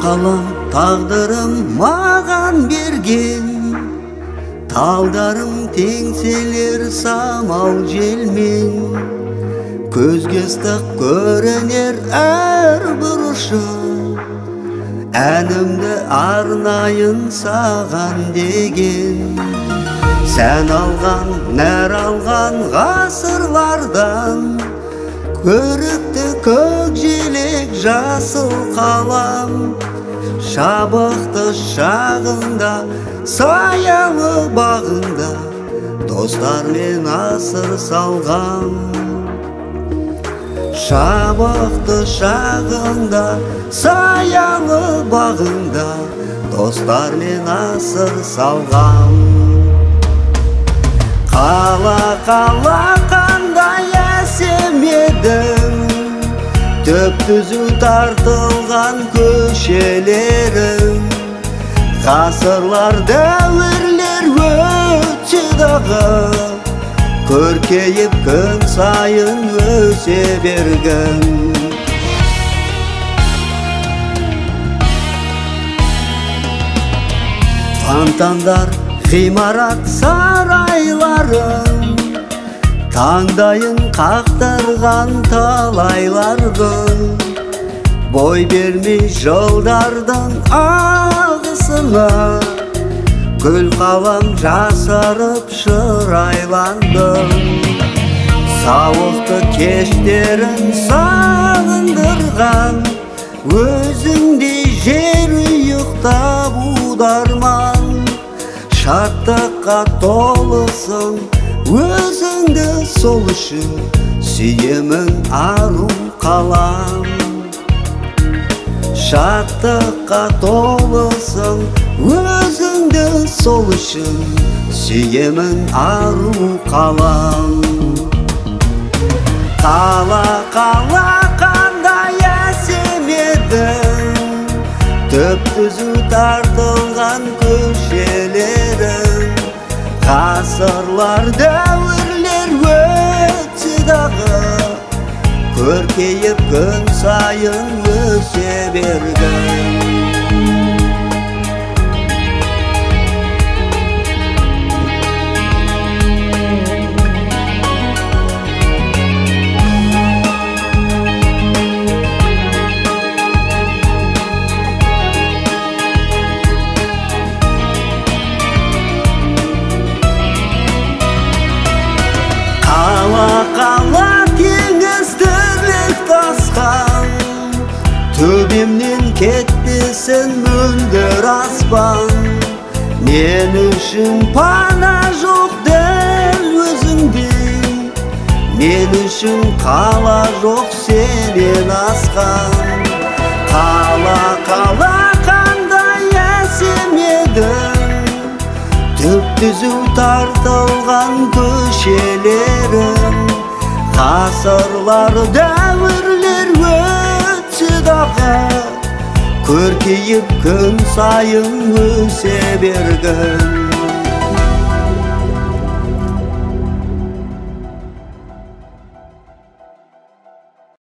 қалам тағдырым маған берген, талдарым теңселер самал желмен, көзге ыстық көрінер әр бұрышы, әнімді арнайын саған деген. Сән алған, нәр алған ғасырлардан, көрікті көк желек жасыл қалам, шабықты шағында, саялы бағында, достармен асыр салған. Шабықты шағында, саялы бағында, достармен асыр салған. Қала қандай әсем едің, түп-түзу тартылған көшелерің, ғасырлар дәуірлер өтсе дағы, көркейіп күн сайын өсе берген. Фонтандар, ғимарат сарайларын, таңдайын қақтырған талайлардың, бой бермей жолдардың ағысына, гүл қалам жасарып шырайландым. Сауықты кештерін сағындырған, өзіңдей жер ұйықтап ударман. Шаттыққа толысың, өзіңді сол үшін сүйемін ару қалам. Шаттыққа толысың, өзіңді сол үшін сүйемін ару қалам. Қала қандай әсем едің, түп-түзу тартылған көшелерің, ғасырлар дәуірлер өтсе дағы, көркейіп күн сайын өсе берген. Қала теңіз тірлік тасқан, төбемнен кетпесін мөлдір аспан. Мен үшін пана жоқ дәл өзіңдей, мен үшін қала жоқ сенен асқан. Қала қандай әсем едің, түп-түзу тартылған көшелерің, ғасырлар дәуірлер өтсе дағы, көркейіп күн сайын өсе берген.